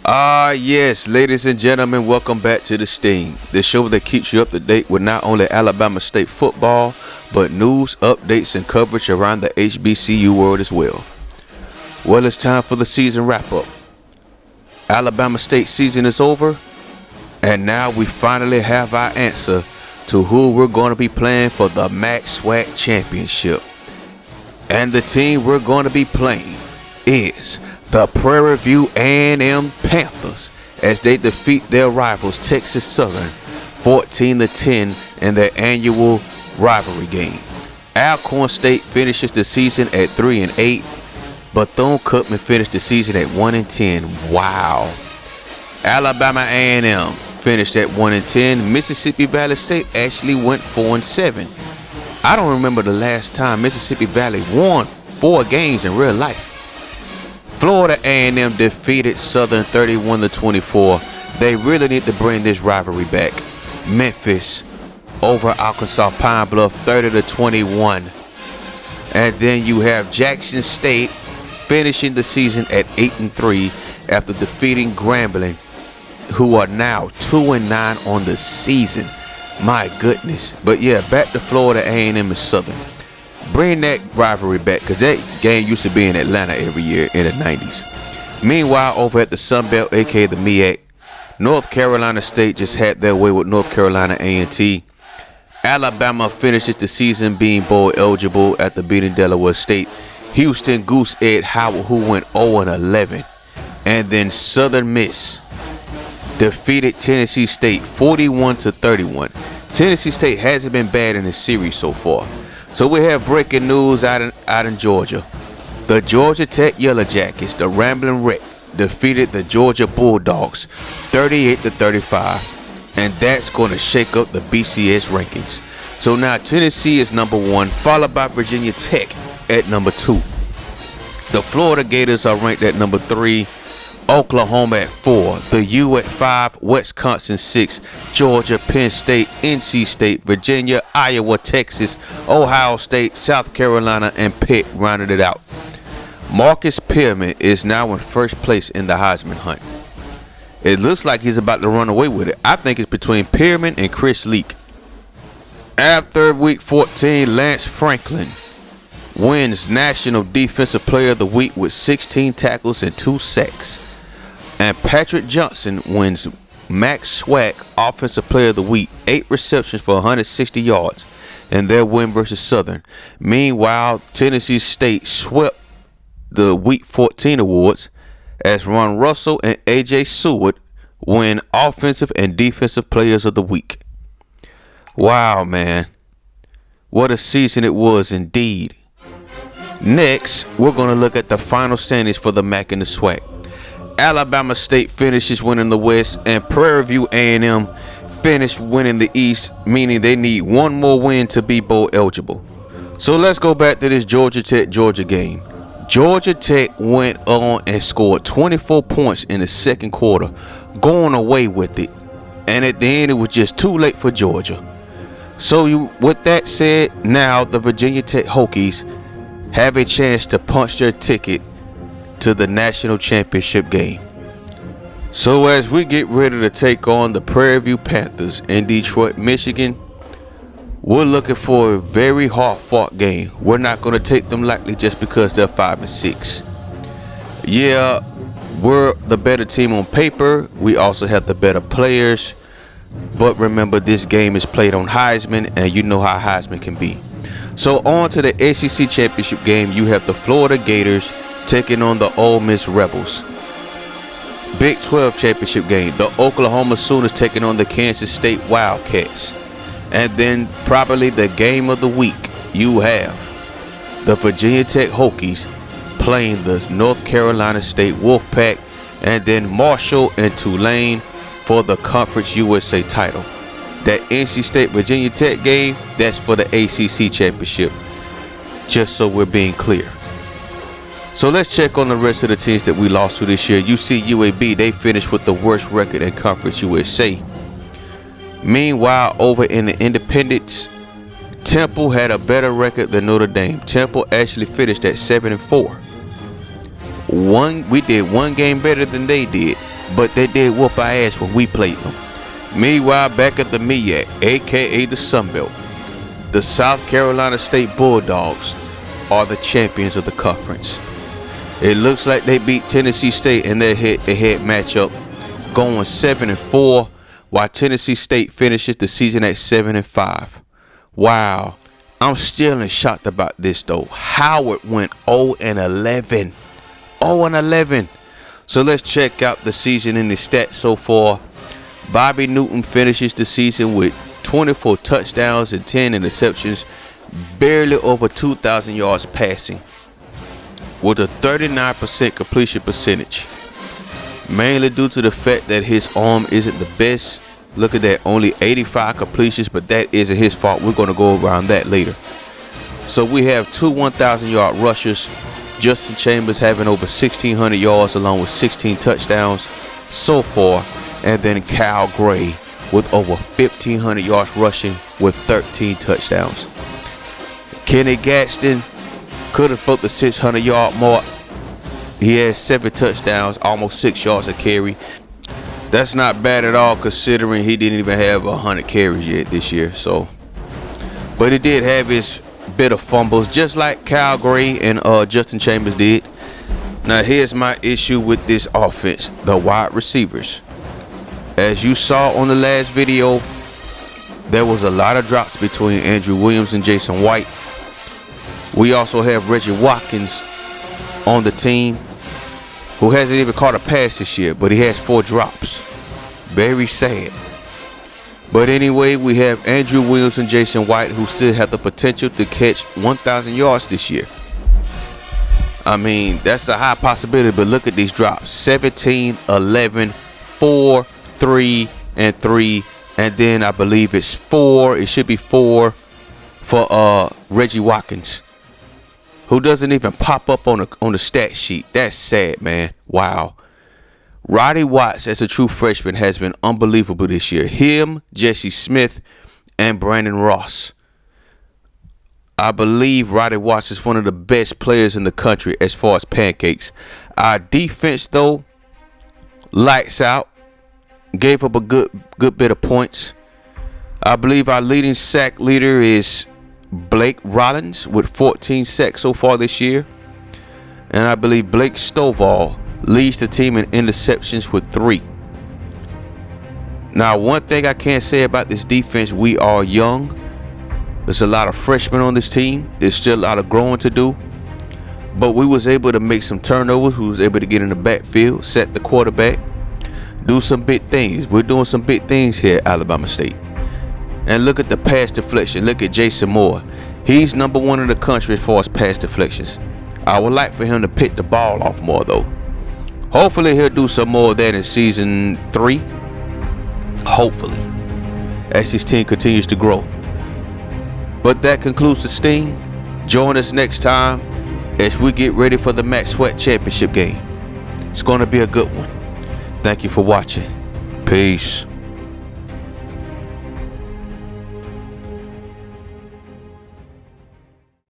Yes, ladies and gentlemen, welcome back to The Steam, the show that keeps you up to date with not only Alabama State football, but news, updates, and coverage around the HBCU world as well. Well, it's time for the season wrap-up. Alabama State season is over, and now we finally have our answer to who we're going to be playing for the SWAC Championship. And the team we're going to be playing is the Prairie View A&M Panthers as they defeat their rivals Texas Southern 14-10 in their annual rivalry game. Alcorn State finishes the season at 3-8, Bethune-Cookman finished the season at 1-10. Wow. Alabama A&M finished at 1-10. Mississippi Valley State actually went 4-7. I don't remember the last time Mississippi Valley won 4 games in real life. Florida A&M defeated Southern 31-24. They really need to bring this rivalry back. Memphis over Arkansas Pine Bluff 30-21. And then you have Jackson State finishing the season at 8-3 after defeating Grambling, who are now 2-9 on the season. My goodness. But yeah, back to Florida A&M and Southern. Bring that rivalry back, because that game used to be in Atlanta every year in the 90s. Meanwhile, over at the Sun Belt, aka the MEAC, North Carolina State just had their way with North Carolina A&T. Alabama finishes the season being bowl eligible after beating Delaware State. Houston Goose Ed Howard, who went 0-11. And then Southern Miss defeated Tennessee State 41-31. Tennessee State hasn't been bad in this series so far. So we have breaking news out in Georgia. The Georgia Tech Yellow Jackets, the Rambling Wreck, defeated the Georgia Bulldogs 38-35. And that's going to shake up the BCS rankings. So now Tennessee is number 1, followed by Virginia Tech at number 2. The Florida Gators are ranked at number 3. Oklahoma at 4, the U at 5, Wisconsin 6, Georgia, Penn State, NC State, Virginia, Iowa, Texas, Ohio State, South Carolina, and Pitt rounded it out. Marcus Pearman is now in first place in the Heisman hunt. It looks like he's about to run away with it. I think it's between Pearman and Chris Leak. After week 14, Lance Franklin wins National Defensive Player of the Week with 16 tackles and 2 sacks. And Patrick Johnson wins SWAC Offensive Player of the Week, 8 receptions for 160 yards in their win versus Southern. Meanwhile, Tennessee State swept the Week 14 awards as Ron Russell and A.J. Seward win Offensive and Defensive Players of the Week. Wow, man. What a season it was indeed. Next, we're going to look at the final standings for the MAC and the SWAC. Alabama State finishes winning the West, and Prairie View A&M finished winning the East, meaning they need one more win to be bowl eligible. So let's go back to this Georgia Tech-Georgia game. Georgia Tech went on and scored 24 points in the second quarter, going away with it. And at the end, it was just too late for Georgia. So with that said, now the Virginia Tech Hokies have a chance to punch their ticket to the national championship game. So as we get ready to take on the Prairie View Panthers in Detroit, Michigan, we're looking for a very hard-fought game. We're not going to take them lightly just because they're 5-6. Yeah, we're the better team on paper. We also have the better players. But remember, this game is played on Heisman, and you know how Heisman can be. So on to the ACC Championship game, you have the Florida Gators taking on the Ole Miss Rebels. Big 12 Championship game, the Oklahoma Sooners taking on the Kansas State Wildcats. And then probably the game of the week, you have the Virginia Tech Hokies playing the North Carolina State Wolfpack, and then Marshall and Tulane for the Conference USA title. That NC State Virginia Tech game, that's for the ACC Championship, just so we're being clear. So let's check on the rest of the teams that we lost to this year. UC UAB, they finished with the worst record in Conference USA. Meanwhile, over in the Independents, Temple had a better record than Notre Dame. Temple actually finished at 7-4. We did one game better than they did. but they did whoop our ass when we played them. Meanwhile, back at the Ncaa, aka the Sun Belt, the South Carolina State Bulldogs are the champions of the conference. It looks like they beat Tennessee State in their head-to-head matchup, going 7-4, while Tennessee State finishes the season at 7-5. Wow, I'm still in shock about this though. Howard went 0-11. 0-11. So let's check out the season in the stats so far. Bobby Newton finishes the season with 24 touchdowns and 10 interceptions, barely over 2,000 yards passing, with a 39% completion percentage, mainly due to the fact that his arm isn't the best. Look at that, only 85 completions, but that isn't his fault. We're going to go around that later. So we have two 1,000-yard rushers. Justin Chambers having over 1,600 yards along with 16 touchdowns so far. And then Cal Gray with over 1,500 yards rushing with 13 touchdowns. Kenny Gadsden could have broke the 600-yard mark. He has 7 touchdowns, almost 6 yards a carry. That's not bad at all considering he didn't even have 100 carries yet this year. So, but he did have his bit of fumbles, just like Cal Gray and Justin Chambers did. Now here's my issue with this offense: the wide receivers. As you saw on the last video, there was a lot of drops between Andrew Williams and Jason White. We also have Reggie Watkins on the team, who hasn't even caught a pass this year, but he has 4 drops. Very sad. But anyway, we have Andrew Williams and Jason White, who still have the potential to catch 1,000 yards this year. I mean, that's a high possibility, but look at these drops: 17, 11, 4, 3, and 3, and then I believe it's 4. It should be 4 for Reggie Watkins, who doesn't even pop up on the stat sheet. That's sad, man. Wow. Roddy Watts, as a true freshman, has been unbelievable this year. Him, Jesse Smith, and Brandon Ross. I believe Roddy Watts is one of the best players in the country as far as pancakes. Our defense, though, lights out. Gave up a good bit of points. I believe our leading sack leader is Blake Rollins with 14 sacks so far this year. And I believe Blake Stovall leads the team in interceptions with 3. Now, one thing I can't say about this defense: we are young. There's a lot of freshmen on this team. There's still a lot of growing to do. But we was able to make some turnovers. We was able to get in the backfield, set the quarterback, do some big things. We're doing some big things here at Alabama State. And look at the pass deflection. Look at Jason Moore. He's number 1 in the country as far as pass deflections. I would like for him to pick the ball off more, though. Hopefully he'll do some more of that in season 3. Hopefully, as his team continues to grow. But that concludes the Sting. Join us next time as we get ready for the SWAC Championship Game. It's going to be a good one. Thank you for watching. Peace.